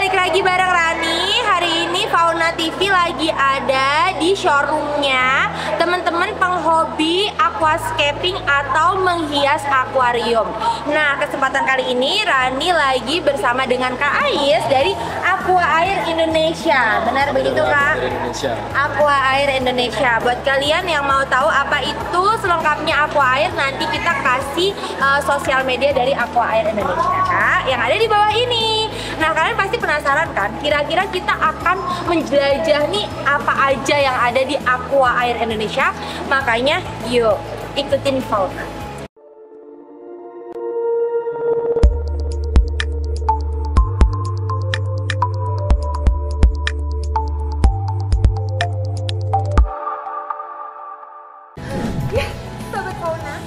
balik lagi bareng Rani. Hari ini Fauna TV lagi ada di showroomnya teman-teman penghobi aquascaping atau menghias akuarium. Nah, kesempatan kali ini Rani lagi bersama dengan Kak Ais dari Aqua Air Indonesia. Benar begitu, Kak? Aqua Air Indonesia. Buat kalian yang mau tahu apa itu selengkapnya Aqua Air, nanti kita kasih sosial media dari Aqua Air Indonesia, Kak, yang ada di bawah ini. Nah, kalian pasti penasaran kan, kira-kira kita akan menjelajah nih apa aja yang ada di Aqua Air Indonesia. Makanya yuk ikutin Fauna. Ya, Sobat Fauna,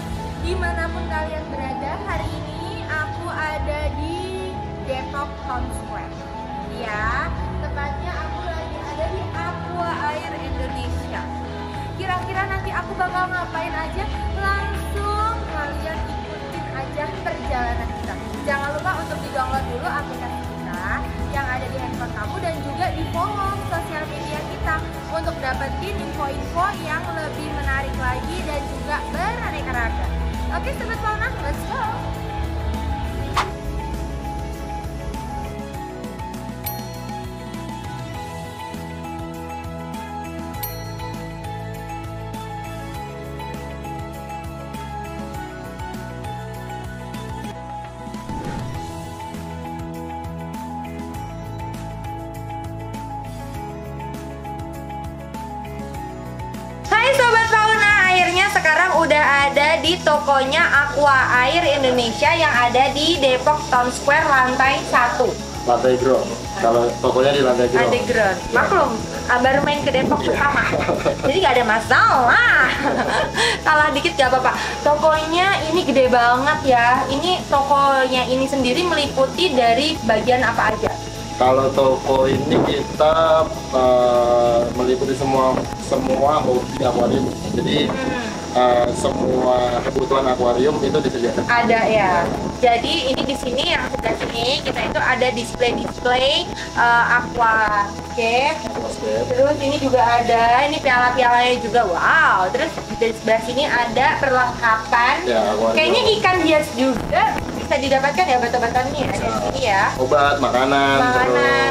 dimanapun kalian berada, hari ini aku ada di Depok Town Square. Ya, tepatnya aku lagi ada di Aqua Air Indonesia. Kira-kira nanti aku bakal ngapain aja? Langsung kalian ikutin aja perjalanan kita. Jangan lupa untuk di-download dulu aplikasi kita yang ada di handphone kamu, dan juga di-follow sosial media kita untuk dapetin info-info yang lebih menarik lagi dan juga beraneka ragam. Oke, Sobat Fauna, let's go! Hai Sobat Fauna, akhirnya sekarang udah ada di tokonya Aqua Air Indonesia yang ada di Depok Town Square lantai 1. Lantai ground. Kalau tokonya di lantai ground. Lantai ground. Maklum, baru main ke Depok pertama. Jadi gak ada masalah. Salah dikit gak apa-apa. Tokonya ini gede banget ya. Ini tokonya ini sendiri meliputi dari bagian apa aja? Kalau toko ini kita meliputi semua hobi akuarium. Jadi semua kebutuhan akuarium itu disediakan. Ada ya. Jadi ini di sini yang sebelah sini kita itu ada display aquascape. Terus ini juga ada ini piala-pialanya juga. Wow. Terus di sebelah sini ada perlengkapan. Ya, kayaknya ikan hias juga bisa didapatkan ya, obat-obatannya ya, ada di sini ya. Obat, makanan,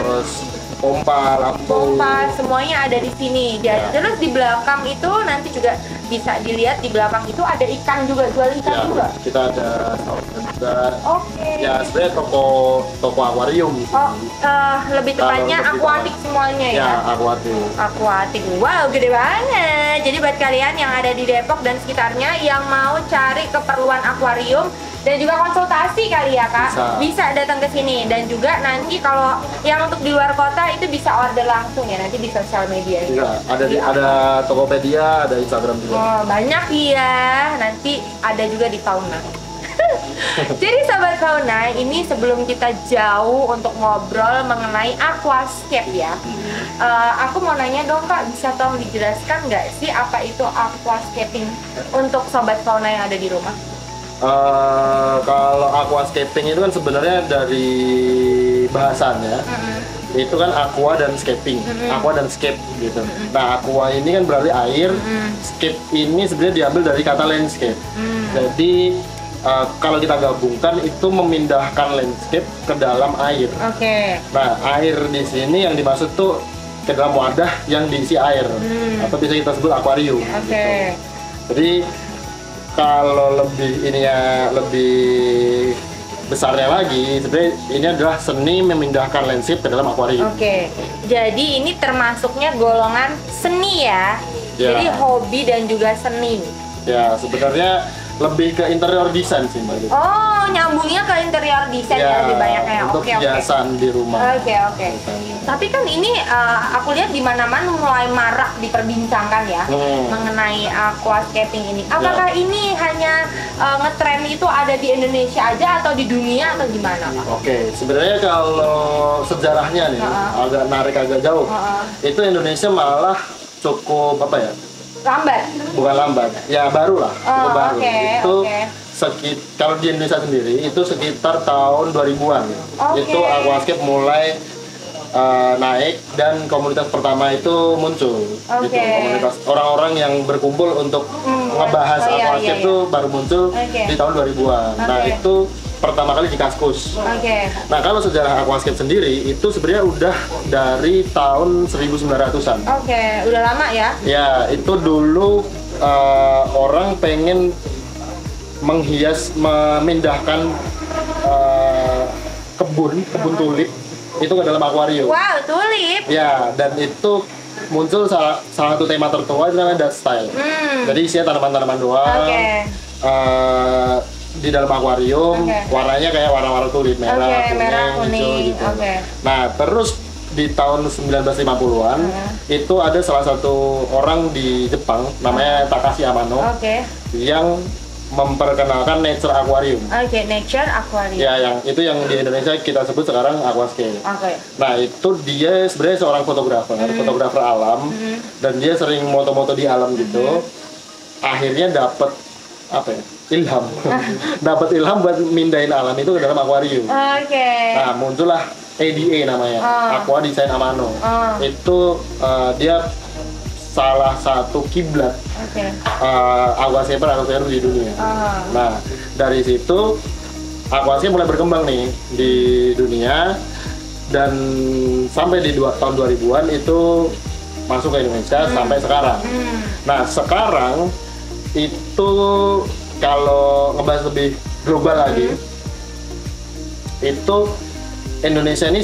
terus pompa, lampu. Pompa, semuanya ada di sini. Ya. Terus di belakang itu nanti juga bisa dilihat, di belakang itu ada ikan juga, jual ikan ya, juga. Kita ada juga. Oke. Ya, sebenarnya toko akuarium. Oh, lebih tepatnya akuatik semuanya ya. Ya, akuatik. Akuatik. Wow, gede banget. Jadi buat kalian yang ada di Depok dan sekitarnya yang mau cari keperluan akuarium dan juga konsultasi kali ya, Kak, bisa datang ke sini. Dan juga nanti kalau yang untuk di luar kota itu bisa order langsung ya, nanti di sosial media. Iya, ada Tokopedia, ada Instagram juga. Oh, banyak ya. Nanti ada juga di Fauna. Jadi Sobat Fauna, ini sebelum kita jauh untuk ngobrol mengenai aquascape ya, aku mau nanya dong Kak, bisa tolong dijelaskan nggak sih apa itu aquascaping untuk Sobat Fauna yang ada di rumah? Kalau aquascaping itu kan sebenarnya dari bahasannya itu kan aqua dan scaping, aqua dan scape gitu. Nah, aqua ini kan berarti air, scape ini sebenarnya diambil dari kata landscape. Jadi kalau kita gabungkan itu memindahkan landscape ke dalam air. Oke. Nah, air di sini yang dimaksud tuh ke dalam wadah yang diisi air, atau bisa kita sebut akuarium. Gitu. Jadi kalau lebih besarnya lagi, sebenarnya ini adalah seni memindahkan landscape ke dalam akuarium. Oke. Jadi ini termasuknya golongan seni ya. Jadi hobi dan juga seni. Ya, sebenarnya lebih ke interior design sih Mbak. Oh, nyambungnya ke interior design ya, lebih banyaknya. Untuk hiasan di rumah. Oke. Tapi kan ini aku lihat di mana-mana mulai marak diperbincangkan ya mengenai aquascaping ini. Apakah ini hanya ngetren itu ada di Indonesia aja atau di dunia atau gimana, Pak? Oke, sebenarnya kalau sejarahnya nih agak narik agak jauh. Itu Indonesia malah cukup apa ya? Lambat? Bukan lambat, ya baru lah, cukup baru. Itu kalau di Indonesia sendiri itu sekitar tahun 2000-an. Itu aquascape mulai naik dan komunitas pertama itu muncul gitu. Komunitas orang-orang yang berkumpul untuk ngebahas aquascape itu baru muncul di tahun 2000-an. Nah itu pertama kali di Kaskus. Nah kalau sejarah aquascape sendiri itu sebenarnya udah dari tahun 1900-an. Udah lama ya? Ya itu dulu orang pengen menghias, memindahkan kebun tulip itu ke dalam akuarium. Wow, tulip. Ya, dan itu muncul salah satu tema tertua itu namanya dust style. Jadi isinya tanaman-tanaman doang. Di dalam akuarium, warnanya kayak warna-warna tulip, merah, kuning, hijau gitu. Nah, terus di tahun 1950-an itu ada salah satu orang di Jepang namanya Takashi Amano yang memperkenalkan nature aquarium. Nature aquarium. Ya, yang itu yang di Indonesia kita sebut sekarang aquascape. Nah, itu dia sebenarnya seorang fotografer alam, dan dia sering moto-moto di alam gitu. Akhirnya dapat apa ya? Ilham. Dapat ilham buat mindahin alam itu ke dalam akuarium. Nah, muncullah ADA namanya, Aqua Design Amano. Itu dia salah satu kiblat aquascaper di dunia. Nah, dari situ aquascape mulai berkembang nih di dunia, dan sampai di tahun 2000-an itu masuk ke Indonesia sampai sekarang. Nah, sekarang itu kalau ngebahas lebih global lagi, itu Indonesia ini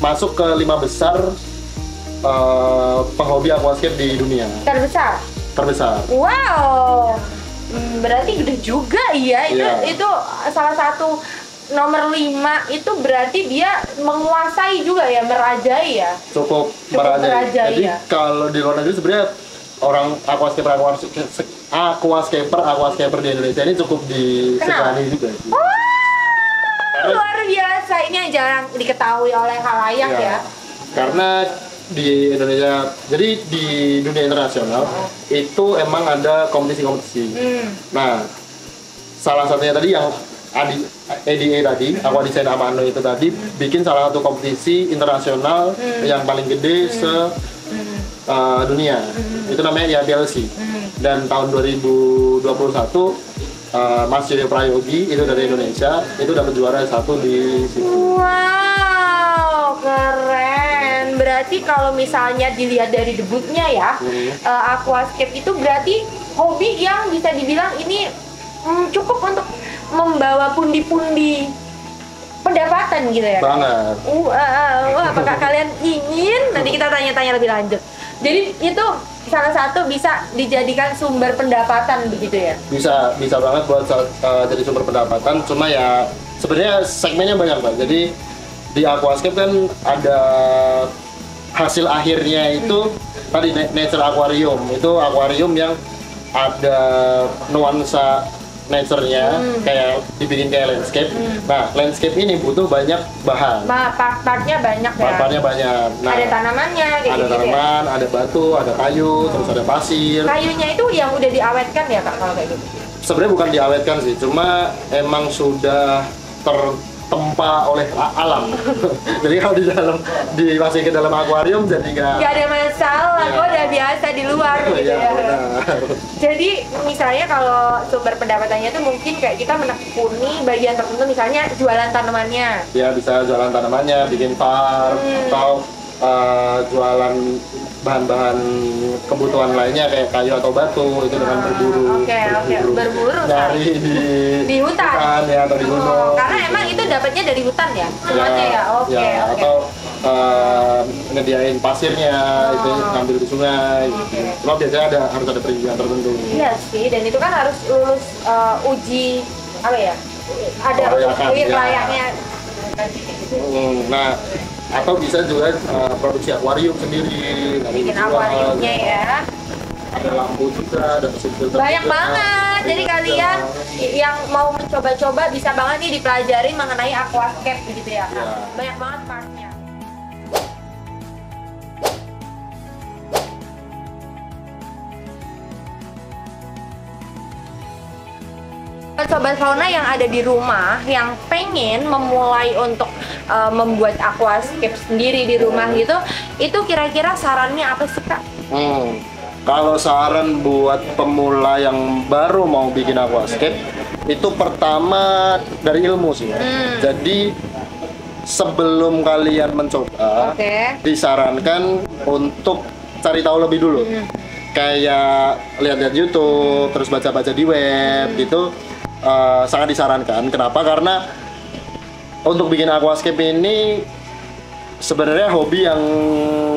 masuk ke 5 besar penghobi aquascape di dunia. Terbesar. Wow. Berarti gede juga ya. Itu salah satu nomor 5 itu berarti dia menguasai juga ya, merajai ya. Cukup merajai. Jadi kalau di luar negeri sebenarnya orang aquascaper di Indonesia ini cukup disegani juga. Luar biasa, ini yang jarang diketahui oleh khalayak ya. Karena di Indonesia, jadi di dunia internasional itu emang ada kompetisi-kompetisi. Nah, salah satunya tadi yang ADA tadi, Aqua Design Amano itu tadi bikin salah satu kompetisi internasional yang paling gede dunia. Itu namanya IAPLC. Dan tahun 2021 Mas Yoyo Prayogi itu dari Indonesia itu dapat juara 1 di situ. Wow, keren. Berarti kalau misalnya dilihat dari debutnya ya, aquascape itu berarti hobi yang bisa dibilang ini cukup untuk membawa pundi-pundi pendapatan gitu ya. Banget. Apakah kalian ingin? Nanti kita tanya-tanya lebih lanjut. Jadi itu salah satu bisa dijadikan sumber pendapatan begitu ya? Bisa banget buat jadi sumber pendapatan. Cuma ya sebenarnya segmennya banyak, Pak. Jadi di aquascape kan ada hasil akhirnya itu tadi nature aquarium. Itu akuarium yang ada nuansa nature-nya, kayak dibikin kayak landscape. Nah, landscape ini butuh banyak bahan. Part-partnya banyak ya? Part-partnya banyak. Nah, ada tanamannya kayak ada gitu tanaman, ya? Ada batu, ada kayu, terus ada pasir. Kayunya itu yang udah diawetkan ya, Kak, kalau kayak gitu? Sebenarnya bukan diawetkan sih, cuma emang sudah tertempa oleh alam. Jadi kalau dimasukin ke dalam akuarium jadi nggak ada masalah, kok udah biasa di luar gitu ya. Jadi misalnya kalau sumber pendapatannya itu mungkin kayak kita menekuni bagian tertentu, misalnya jualan tanamannya. Ya, bisa jualan tanamannya, bikin farm, atau jualan bahan-bahan kebutuhan lainnya kayak kayu atau batu itu dengan berburu. Berburu dari di hutan ya, atau di gunung. Karena emang itu dapatnya dari hutan ya semuanya ya. Atau nyediain pasirnya, itu ngambil di sungai. Cuma biasanya harus ada perizinan tertentu. Iya sih, dan itu kan harus lulus uji apa ya? Ada uji layaknya. Nah, atau bisa juga produksi akuarium sendiri, bikin akuariumnya ya. Ada lampu juga, ada mesin filter banyak juga. Banget, jadi kalian yang mau mencoba-coba bisa banget nih dipelajari mengenai aquascape gitu ya. Banyak banget partnya. Sobat Fauna yang ada di rumah yang pengen memulai untuk membuat aquascape sendiri di rumah gitu, itu kira-kira sarannya apa sih Kak? Kalau saran buat pemula yang baru mau bikin aquascape, itu pertama dari ilmu sih. Jadi sebelum kalian mencoba, disarankan untuk cari tahu lebih dulu. Kayak lihat-lihat YouTube, terus baca-baca di web gitu, sangat disarankan. Kenapa? Karena untuk bikin aquascape ini sebenarnya hobi yang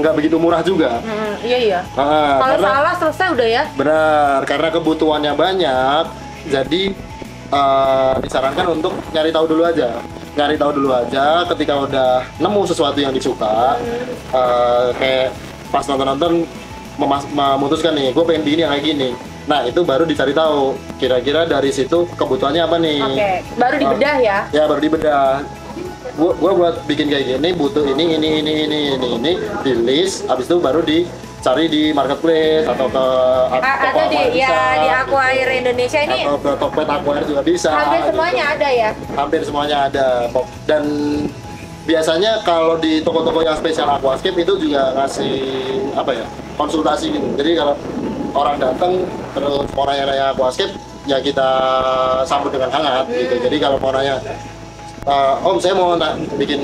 nggak begitu murah juga. Iya. Kalau salah selesai udah ya. Benar, karena kebutuhannya banyak, jadi disarankan untuk nyari tahu dulu aja. Ketika udah nemu sesuatu yang disuka, kayak pas nonton memutuskan nih, gue pengen bikin yang kayak gini. Nah itu baru dicari tahu, kira-kira dari situ kebutuhannya apa nih. Baru dibedah ya. Ya baru dibedah. Gua buat bikin kayak gini butuh ini di list, habis itu baru dicari di marketplace atau ke atau di Aquair Indonesia ini, atau ke Tokped Aquair juga bisa. Hampir semuanya ada ya. Hampir semuanya ada. Dan biasanya kalau di toko-toko yang spesial aquascape itu juga ngasih konsultasi gitu. Jadi kalau orang datang terus mau nanya aquascape, ya kita sambut dengan hangat gitu. Jadi kalau mau nanya, Om saya mau bikin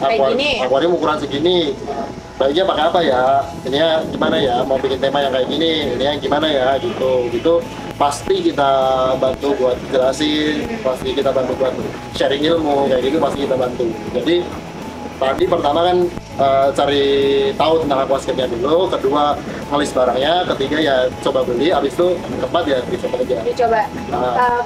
akuarium ukuran segini, baiknya pakai apa ya? Ininya gimana ya? Mau bikin tema yang kayak gini, ininya gimana ya? Gitu pasti kita bantu buat jelasin, pasti kita bantu buat sharing ilmu kayak gitu, pasti kita bantu. Jadi tadi pertama kan cari tahu tentang aquascape-nya dulu, kedua ngelis barangnya, ketiga ya coba beli, habis itu keempat ya dicoba aja.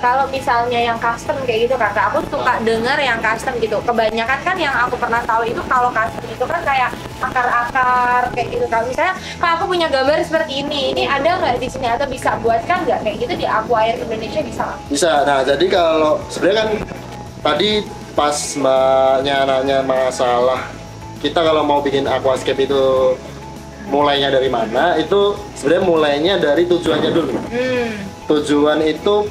Kalau misalnya yang custom kayak gitu Kakak, aku suka denger yang custom gitu. Kebanyakan kan yang aku pernah tahu itu kalau custom itu kan kayak akar-akar kayak gitu. Kalau misalnya kalau aku punya gambar seperti ini ada nggak di sini atau bisa buatkan nggak kayak gitu di Aquair Indonesia bisa nggak? Bisa. Nah jadi kalau sebenarnya kan tadi pas mbaknya nanya masalah kita kalau mau bikin aquascape itu mulainya dari mana, itu sebenarnya mulainya dari tujuannya dulu. Tujuan itu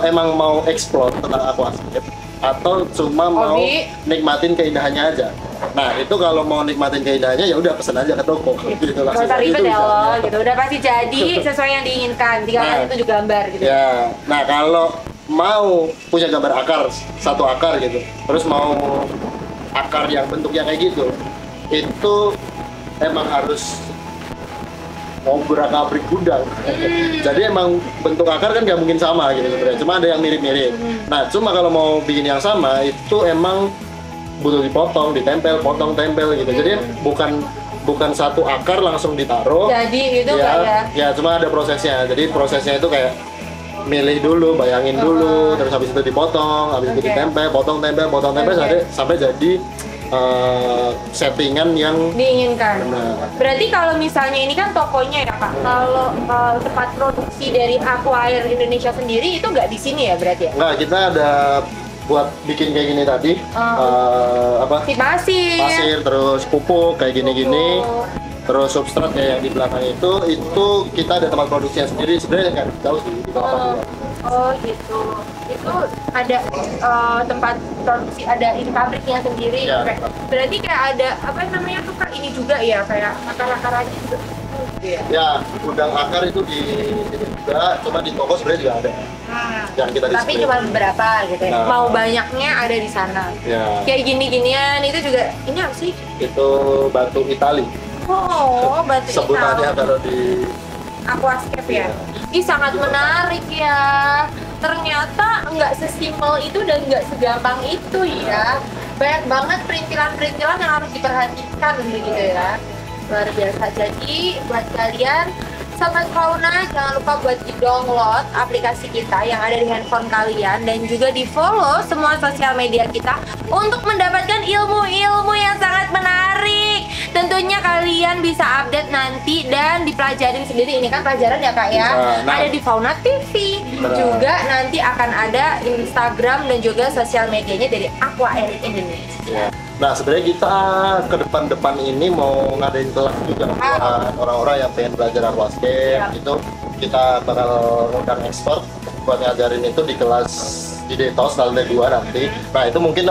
emang mau explore tentang aquascape atau cuma mau nikmatin keindahannya aja. Nah itu kalau mau nikmatin keindahannya ya udah pesen aja ke toko gitu, langsung ribet ya lo gitu, udah pasti jadi sesuai yang diinginkan, tinggal itu juga gambar gitu ya. Nah kalau mau punya gambar akar, satu akar gitu, terus mau akar yang bentuknya kayak gitu, itu emang harus obrak-abrik gudang. Jadi emang bentuk akar kan nggak mungkin sama gitu sebenarnya, cuma ada yang mirip-mirip. Nah cuma kalau mau bikin yang sama itu emang butuh dipotong, ditempel, potong, tempel gitu. Jadi bukan satu akar langsung ditaruh. Jadi gitu ya cuma ada prosesnya. Jadi prosesnya itu kayak milih dulu, bayangin dulu, terus habis itu dipotong, habis itu ditempel, potong tempel sampai jadi settingan yang diinginkan. Berarti kalau misalnya ini kan tokonya ya Kak, kalau tempat produksi dari Aquair Indonesia sendiri itu nggak di sini ya berarti ya? Nggak, kita ada buat bikin kayak gini tadi, pasir, terus pupuk kayak gini-gini, terus substrat kayak yang di belakang itu kita ada tempat produksinya sendiri, sebenarnya kan jauh sih di bawah. Oh gitu, itu ada tempat produksi, ada ini pabriknya sendiri. Ya. Berarti kayak ada apa namanya tuh Kak, ini juga ya kayak akar-akarannya juga. Ya, gudang akar itu di sini juga, cuma di toko sebenarnya juga ada. Yang kita tapi cuma beberapa gitu ya. Mau banyaknya ada di sana. Ya. Kayak gini-ginian itu juga, ini apa sih? Itu batu Itali. Oh, batu sebutannya Itali. kalau di Aquascape ya. Ih sangat menarik ya. Ternyata nggak sesimpel itu dan nggak segampang itu ya. Banyak banget perintilan-perintilan yang harus diperhatikan begitu ya. Luar biasa. Jadi buat kalian Sobat Fauna, jangan lupa buat di-download aplikasi kita yang ada di handphone kalian dan juga di-follow semua sosial media kita untuk mendapatkan ilmu-ilmu yang sangat menarik. Tentunya kalian bisa update nanti dan dipelajarin sendiri. Ini kan pelajaran ya Kak ya. Ada di Fauna TV. Juga nanti akan ada Instagram dan juga sosial medianya dari Aquair Indonesia. Nah sebenarnya kita ke depan ini mau ngadain kelas juga buat orang-orang yang pengen belajar aquascape. Itu kita bakal ngundang expert buat ngajarin itu di kelas di Detos lantai 2 nanti. Nah itu mungkin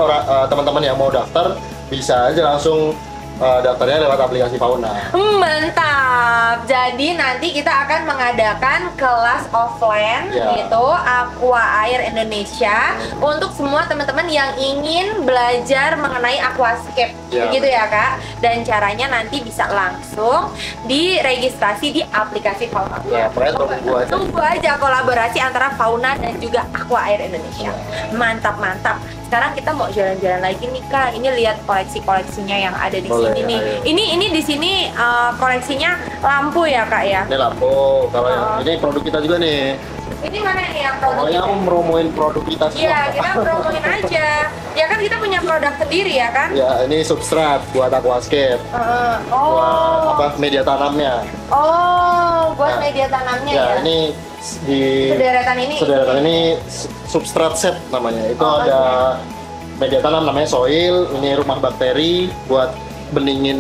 teman-teman yang mau daftar bisa aja langsung daftarnya lewat aplikasi Fauna. Mantap. Jadi nanti kita akan mengadakan kelas offline gitu Aqua Air Indonesia untuk semua teman-teman yang ingin belajar mengenai aquascape. Begitu ya Kak. Dan caranya nanti bisa langsung diregistrasi di aplikasi Fauna. Ya, tunggu aja kolaborasi antara Fauna dan juga Aqua Air Indonesia. Mantap. Sekarang kita mau jalan-jalan lagi nih Kak. Ini lihat koleksi-koleksinya yang ada di sini nih. Ini di sini koleksinya lampu ya Kak ya. Ini lampu. Kalau yang ini produk kita juga nih. Ini mana nih yang produk? Pokoknya aku meromoin produk kita semua. Iya, kita promoin aja. Ya kan kita punya produk sendiri ya kan? Ya, ini substrat buat aquascape. Buat media tanamnya. Buat media tanamnya ya. Ini di sederetan ini substrat set namanya. Itu ada media tanam namanya soil, ini rumah bakteri buat beningin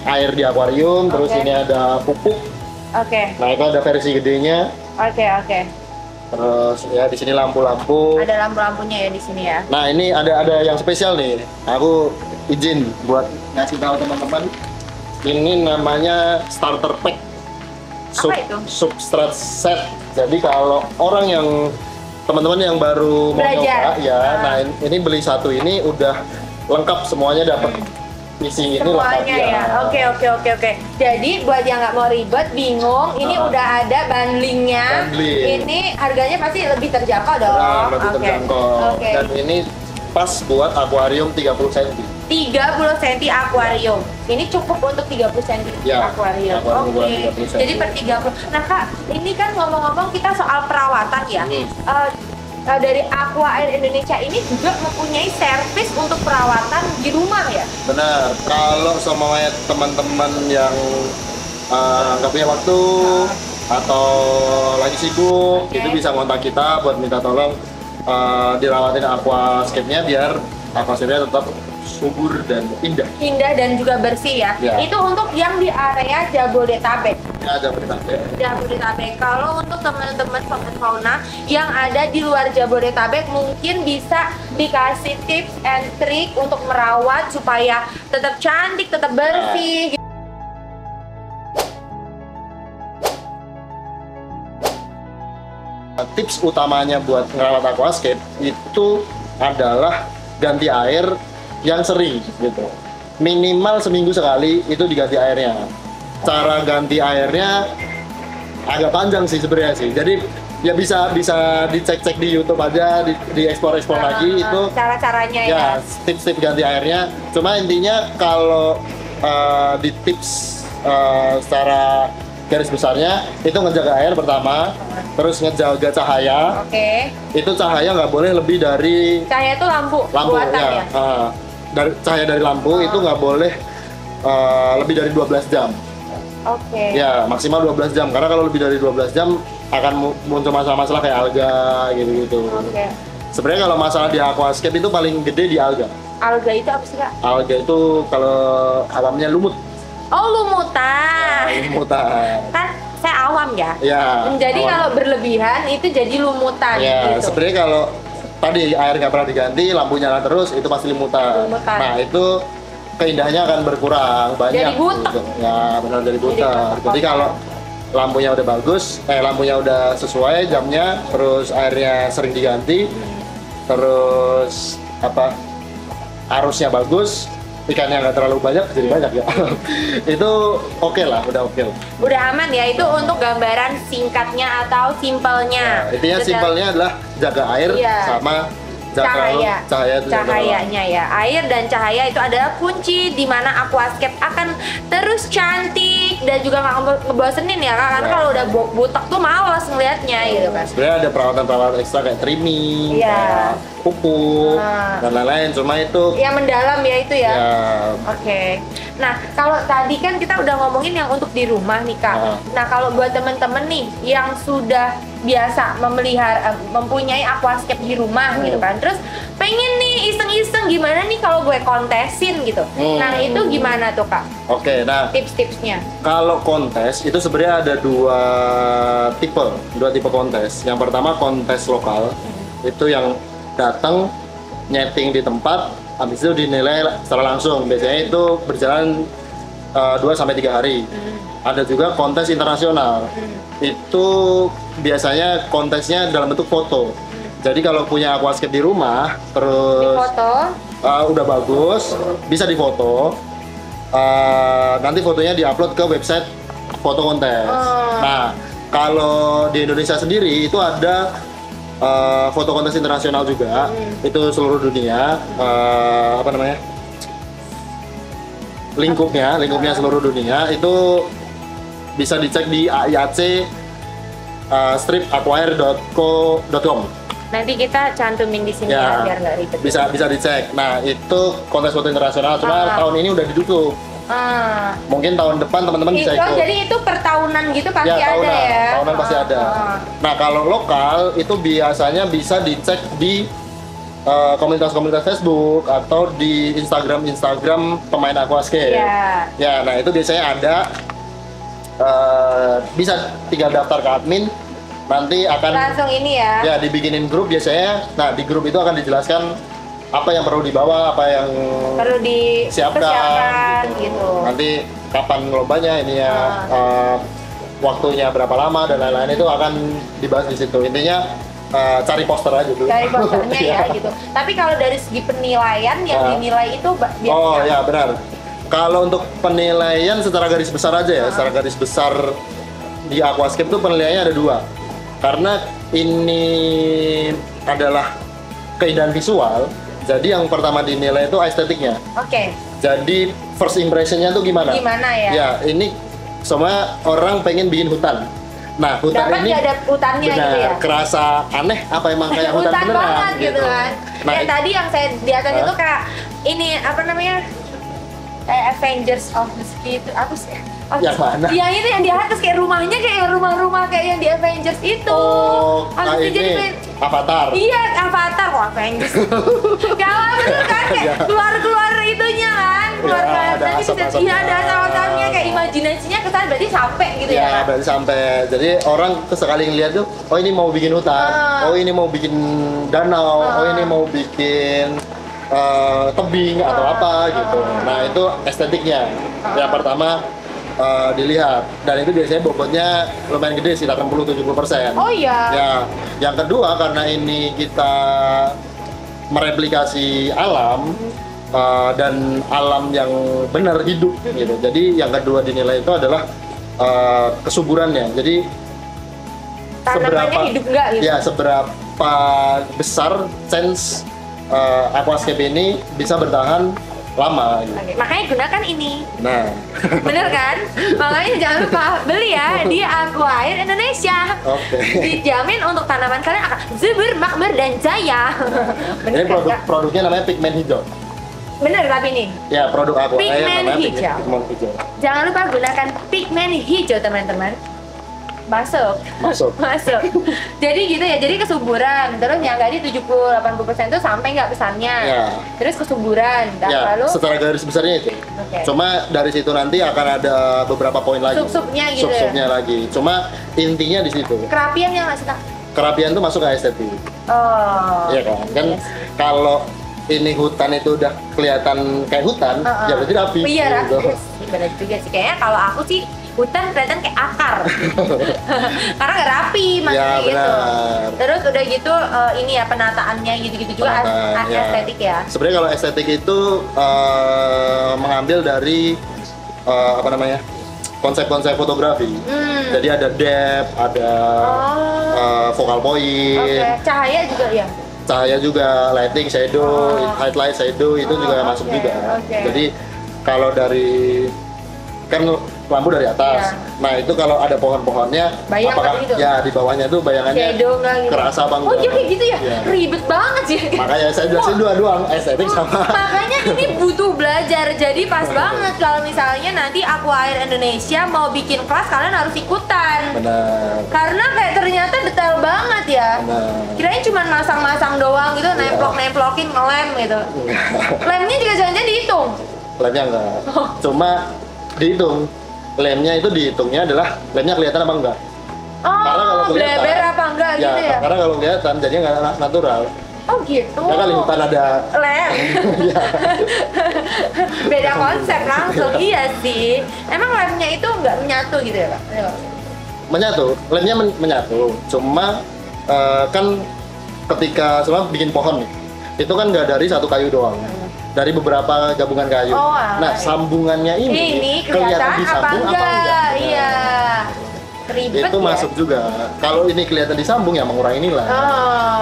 air di akuarium, terus ini ada pupuk. Nah, itu ada versi gedenya. Terus ya di sini lampu-lampu. Ada lampu-lampunya ya di sini ya. Nah, ini ada yang spesial nih. Aku izin buat ngasih tahu teman-teman. Ini namanya starter pack. Substrat set. Jadi kalau orang yang teman-teman yang baru mau nyoba nah ini beli satu ini udah lengkap semuanya dapat. Isi ini semuanya ya. Oke. Jadi buat yang nggak mau ribet, bingung, ini udah ada bundlingnya. Ini harganya pasti lebih terjangkau dong. Lebih terjangkau. Dan ini pas buat akuarium 30 cm. 30 cm akuarium. Ini cukup untuk 30 cm akuarium. Jadi per 30. Nah Kak, ini kan ngomong-ngomong kita soal perawatan ya. Dari Aqua Air Indonesia ini juga mempunyai servis untuk perawatan di rumah ya? Benar. Kalau sama teman-teman yang nggak punya waktu atau lagi sibuk, itu bisa kontak kita buat minta tolong dirawatin aquascape-nya biar aquascape-nya tetap subur dan indah. Indah dan juga bersih ya. Itu untuk yang di area Jabodetabek. Jabodetabek. Kalau untuk teman-teman fauna yang ada di luar Jabodetabek mungkin bisa dikasih tips and trick untuk merawat supaya tetap cantik, tetap bersih. Tips utamanya buat merawat aquascape itu adalah ganti air yang sering gitu. Minimal seminggu sekali itu diganti airnya. Cara ganti airnya agak panjang sih sebenarnya sih. Jadi ya bisa dicek-cek di YouTube aja, di explore lagi itu cara-caranya ya. Tips-tips ganti airnya. Cuma intinya kalau di tips secara garis besarnya itu ngejaga air pertama, terus ngejaga cahaya. Itu cahaya nggak boleh lebih dari cahaya itu lampu buatan ya. Cahaya dari lampu itu nggak boleh lebih dari 12 jam. Ya, maksimal 12 jam. Karena kalau lebih dari 12 jam akan muncul masalah-masalah kayak alga gitu-gitu. Sebenarnya kalau masalah di aquascape itu paling gede di alga. Alga itu apa sih Kak? Alga itu kalau alamnya lumut. Lumutan. Lumutan. Kan saya awam ya. Jadi awam. Kalau berlebihan itu jadi lumutan. Gitu. Sebenarnya kalau tadi air nggak pernah diganti, lampu nyala terus, itu pasti lumutan. Nah itu keindahannya akan berkurang banyak. Jadi butek. Gitu. Ya benar, jadi butek. Jadi kalau lampunya udah bagus, lampunya udah sesuai jamnya, terus airnya sering diganti, terus arusnya bagus, ikannya nggak terlalu banyak, jadi banyak ya. Itu oke lah, udah oke. Udah aman ya, itu untuk gambaran singkatnya atau simpelnya. Intinya simpelnya adalah jaga air sama cahayanya ya. Air dan cahaya itu adalah kunci di mana aquascape akan terus cantik dan juga nggak ngebosenin ya Kak. Karena kalau udah butek tuh males ngelihatnya gitu kan. Sebenarnya ada perawatan ekstra kayak trimming, pupuk dan lain-lain. Cuma itu yang mendalam ya itu ya. Nah kalau tadi kan kita udah ngomongin yang untuk di rumah nih Kak. Nah kalau buat temen-temen nih yang sudah biasa mempunyai aquascape di rumah gitu kan, terus pengen nih iseng-iseng gimana nih kalau gue kontesin gitu. Nah itu gimana tuh Kak? Nah tips-tipsnya. Kalau kontes itu sebenarnya ada dua tipe kontes. Yang pertama kontes lokal, Itu yang datang nyeting di tempat, habis itu dinilai secara langsung. Biasanya itu berjalan 2-3 hari. Ada juga kontes internasional. Itu biasanya kontesnya dalam bentuk foto. Jadi kalau punya aquascape di rumah, terus Foto. udah bagus, bisa difoto. Nanti fotonya diupload ke website foto kontes. Nah, kalau di Indonesia sendiri itu ada foto kontes internasional juga. Itu seluruh dunia. Apa namanya? Lingkupnya seluruh dunia itu bisa dicek di AIAC stripaquire.co.com. Nanti kita cantumin di sini ya, biar nggak ribet. Bisa dicek. Nah, itu kontes foto internasional, cuma tahun ini udah ditutup. Mungkin tahun depan teman-teman bisa ikut. Jadi itu per tahunan gitu pasti Ya, ada ya? tahunan pasti ada. Nah, kalau lokal itu biasanya bisa dicek di komunitas-komunitas Facebook atau di Instagram pemain aquascape. Ya, nah itu biasanya ada. Bisa tinggal daftar ke admin, nanti akan langsung ini ya. Ya, dibikinin grup biasanya. Nah, di grup itu akan dijelaskan apa yang perlu dibawa, apa yang perlu disiapkan gitu. Nanti kapan lombanya ini ya, waktunya berapa lama dan lain-lain itu akan dibahas di situ. Intinya cari poster aja dulu. Cari posternya ya gitu. Tapi kalau dari segi penilaian yang dinilai itu biasanya. Oh ya benar. Kalau untuk penilaian secara garis besar aja ya, secara garis besar di aquascape tuh penilaiannya ada 2. Karena ini adalah keindahan visual, jadi yang pertama dinilai itu estetiknya. Oke. Jadi first impressionnya tuh gimana? Gimana ya? Ya ini semua orang pengen bikin hutan. Nah, hutan dapat ini ada hutannya benar, gitu ya? Kerasa aneh apa emang kayak hutan beneran banget gitu kan. Nah, ya tadi yang saya di atas itu kayak ini apa namanya? Kayak Avengers of the Sea itu apa sih? Yang mana? Yang itu yang di atas kayak rumahnya kayak rumah-rumah kayak yang di Avengers itu. Oh, Habis itu jadi kayak Avatar. Iya, Avatar kok Avengers. Kalau bener kan kayak keluar itunya kan, keluar ada asap-asapnya. Iya, ada asap-asapnya kayak imajinasinya kesana berarti sampai gitu ya. Ya, berarti sampai. Jadi orang sekali ngeliat tuh, oh ini mau bikin hutan, oh ini mau bikin danau, oh ini mau bikin tebing atau apa gitu. Nah, itu estetiknya. Yang pertama dilihat, dan itu biasanya bobotnya lumayan gede, sekitar 60-70%. Oh iya. Ya, yang kedua karena ini kita mereplikasi alam dan alam yang benar hidup gitu. Jadi yang kedua dinilai itu adalah kesuburannya. Jadi tanamannya hidup nggak gitu? Ya, seberapa besar chance aquascape ini bisa bertahan lama gitu. Oke, makanya gunakan ini. Nah, bener kan? Makanya jangan lupa beli ya di Aquair Indonesia. Oke. Dijamin untuk tanaman kalian akan subur, makmur, dan jaya. Ini produknya namanya pigment hijau. Bener tapi ini. Ya, produk Aquair Pigment namanya hijau. pigment hijau. Jangan lupa gunakan pigment hijau teman-teman. Masuk. Jadi gitu ya, jadi kesuburan. Terus yang tadi 70-80% itu sampai nggak pesannya. Ya. Terus kesuburan. Ya, lalu secara garis besarnya itu. Oke. Cuma dari situ nanti akan ada beberapa poin lagi. Sub-subnya gitu. Sub-subnya lagi. Cuma intinya di situ. Kerapian yang nggak suka. Kerapian tuh masuk ke estetik. Oh. Iya kan? Kan kalau ini hutan itu udah kelihatan kayak hutan, ya berarti rapi. Iya, gitu. rapi. Benar juga sih. Kayaknya kalau aku sih hutan kelihatan kayak akar. Karena nggak rapi maksudnya Ya, gitu. benar. Terus udah gitu ini ya penataannya gitu-gitu juga estetik ya. Sebenarnya kalau estetik itu mengambil dari apa namanya? Konsep-konsep fotografi. Jadi ada depth, ada focal point. Oke, cahaya juga ya. Cahaya juga, lighting, shadow, highlight, shadow itu juga masuk juga. Jadi kalau dari kan lampu dari atas. Nah, itu kalau ada pohon-pohonnya, bayang apakah gitu? Ya di bawahnya tuh bayangannya shadow nggak gitu? Kerasa banget. Oh, iya kayak gitu ya? Ya. Ribet banget sih. Makanya saya jelasin dua-duang, estetik sama. Makanya ini butuh belajar. Jadi pas banget kalau misalnya nanti Aquair Indonesia mau bikin kelas, kalian harus ikutan. Benar. Karena kayak ternyata detail banget ya. Benar. Kirain cuma masang-masang doang gitu, nemplok-nemplokin ngelem gitu. Lemnya juga jangan-jangan dihitung. Lemnya enggak. Cuma dihitung. Lemnya itu dihitungnya adalah lemnya kelihatan apa enggak. Oh, bleber apa enggak ya, gitu ya? karena kalau kelihatan jadinya nggak natural. Oh gitu. Ya kan liputan ada lem. Iya. Beda konsep langsung. Iya sih. Emang lemnya itu nggak menyatu gitu ya, Kak? Menyatu, lemnya menyatu. Cuma kan ketika semua bikin pohon nih, itu kan nggak dari satu kayu doang, dari beberapa gabungan kayu. Oh, nah, sambungannya ini kelihatan disambung apa enggak? Iya. Iya. Ribet Itu ya? masuk juga. Kalau ini kelihatan disambung ya mengurangi nilai.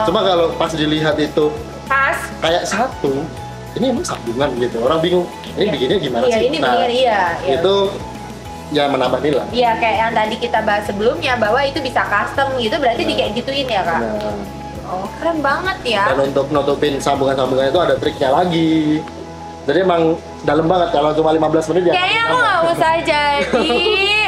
Cuma kalau pas dilihat itu pas kayak satu, ini emang sambungan gitu. Orang bingung, ini bikinnya gimana iya, sih? Ini bikinnya, iya. Itu ya menambah nilai. Iya, kayak yang tadi kita bahas sebelumnya bahwa itu bisa custom gitu, berarti di kayak gituin ya, Kak? Oh, keren banget ya. Dan untuk nutupin sambungan-sambungan itu ada triknya lagi. Jadi emang dalam banget kalau cuma 15 menit ya. Kayaknya aku nggak usah jadi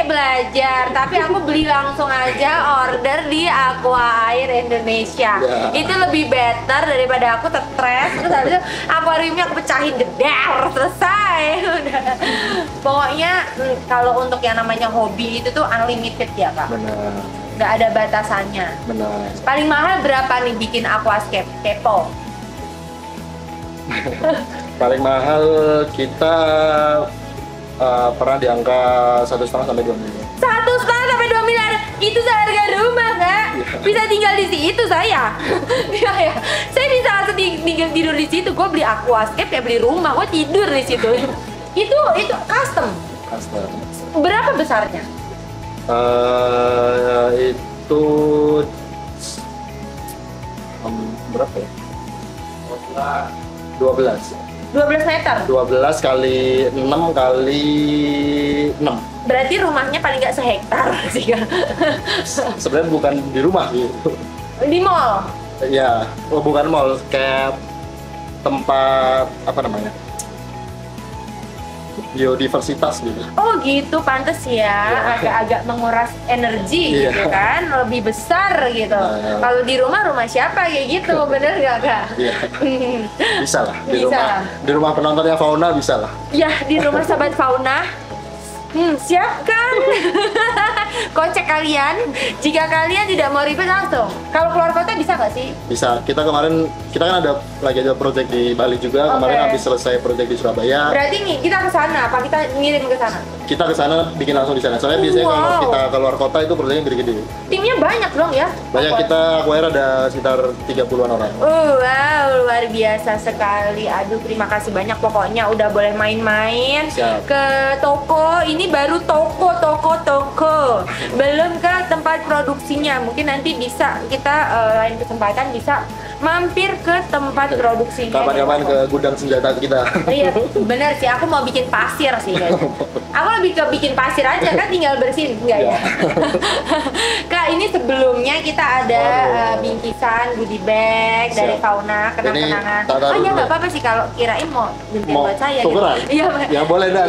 belajar, tapi aku beli langsung aja order di Aqua Air Indonesia. Ya. Itu lebih better daripada aku stres terus habis itu akuariumnya aku pecahin jeder, selesai. Udah. Pokoknya kalau untuk yang namanya hobi itu tuh unlimited ya, Kak. Benar. Nggak ada batasannya. Benar. Paling mahal berapa nih bikin aquascape? Kepo. Paling mahal kita pernah di angka 1,5 sampai 2 miliar. 1,5 sampai 2 miliar itu seharga rumah, Kak. Bisa tinggal di situ saya. Iya ya. Saya bisa langsung tinggal tidur di situ. Gue beli aquascape kayak beli rumah. Gue tidur di situ. Itu custom. Custom. Berapa besarnya? Itu berapa ya? 12 meter. 12 kali 6 kali 6. Berarti rumahnya paling nggak sehektar sih, Kak. Sebenarnya bukan di rumah gitu. Di mall. Ya, bukan mall, kayak tempat apa namanya? Biodiversitas gitu. Oh gitu, pantes ya, agak-agak menguras energi gitu kan, lebih besar gitu. Kalau di rumah siapa kayak gitu, bener nggak, Kak? Iya. Bisa lah. Bisa. Di rumah penontonnya Fauna bisa lah. Ya, di rumah sahabat Fauna. Siap kan? Kocek kalian. Jika kalian tidak mau ribet langsung. Kalau keluar kota bisa nggak sih? Bisa. Kita kan ada lagi ada project di Bali juga. Kemarin habis selesai project di Surabaya. Berarti nih kita ke sana apa kita ngirim ke sana? Kita ke sana bikin langsung di sana. Soalnya biasanya kalau kita keluar kota itu projectnya gede-gede. Timnya banyak dong ya? Banyak, kita Aquair ada sekitar 30-an orang. Wow, luar biasa sekali. Aduh, terima kasih banyak pokoknya udah boleh main-main ke toko. Ini baru toko. Belum ke tempat produksinya. Mungkin nanti bisa kita lain kesempatan bisa mampir ke tempat produksinya. Kapan-kapan ke gudang senjata kita. Iya, bener sih. Aku mau bikin pasir sih. Aku lebih ke bikin pasir aja kan, tinggal bersihin enggak ya? Kak, ini sebelumnya kita ada bingkisan goodie bag dari Fauna, kenang-kenangan. Oh ya nggak apa-apa sih kalau kirain mau bingkisan buat saya. Tukeran? Iya, ya boleh dah.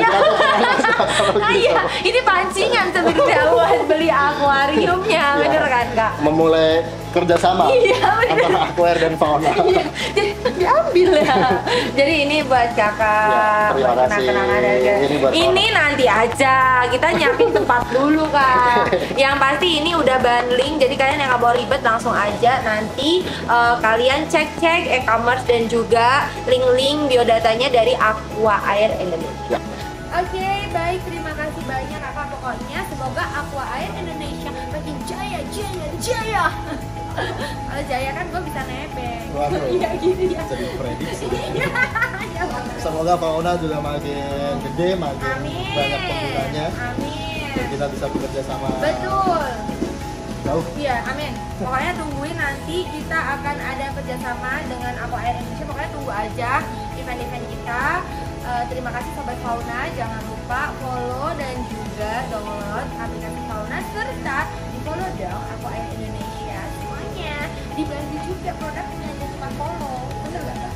Iya, ini pancingan sebenarnya buat beli akuariumnya, bener kan, Kak? Memulai kerjasama antara Aquair dan Fauna. Iya, jadi diambil ya. Jadi ini buat Kakak, terima buat kasih. kenang-kenangan dari ini nanti aja, kita nyiapin tempat dulu, Kak. Yang pasti ini udah bundling, jadi kalian yang nggak mau ribet langsung aja nanti kalian cek e-commerce dan juga link-link biodatanya dari Aqua Air Indonesia. Oke, baik, terima kasih banyak Kakak. Pokoknya semoga Aqua Air Indonesia makin jaya. Kalau jaya kan gue bisa nebeng. Iya gitu ya. Jadi prediksi. Iya. Semoga Fauna juga makin gede, makin banyak penggunanya. Amin. Dan kita bisa bekerja sama. Betul. Jauh. Iya, amin. Pokoknya tungguin nanti kita akan ada kerjasama dengan Aqua Air Indonesia. Pokoknya tunggu aja event-event kita. Terima kasih Sobat Fauna. Jangan lupa follow dan juga download aplikasi Fauna serta di follow dong Aqua Air Indonesia semuanya. Dibantu juga produknya, jangan lupa follow. Bener gak, Kak?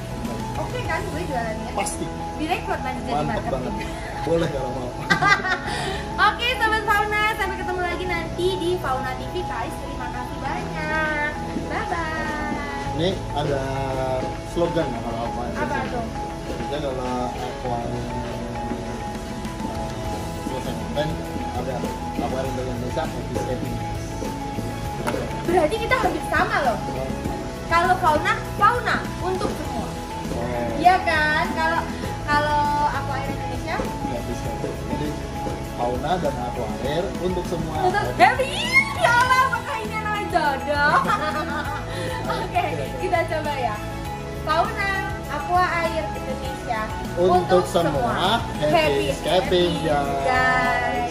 Oke kan gue jualannya? Pasti. Direkrut nanti jadi Mantap marketing. banget. Boleh kalau mau. Oke Sobat Fauna, sampai ketemu lagi nanti di Fauna TV. Guys, terima kasih banyak. Bye bye. Ini ada slogan nggak kalau apa? Apa tuh? Jadi kalau Aquair selesai event ada Aquair Indonesia Happy Escaping. berarti kita hampir sama loh. Kalau fauna, fauna untuk semua. Iya kan? Kalau aqua air Indonesia nggak bisa. Jadi fauna dan aqua air untuk semua. untuk happy. Ya Allah, apakah ini namanya jodoh? Oke, kita coba ya. Fauna aqua air Indonesia Untuk semua, happy escaping, guys.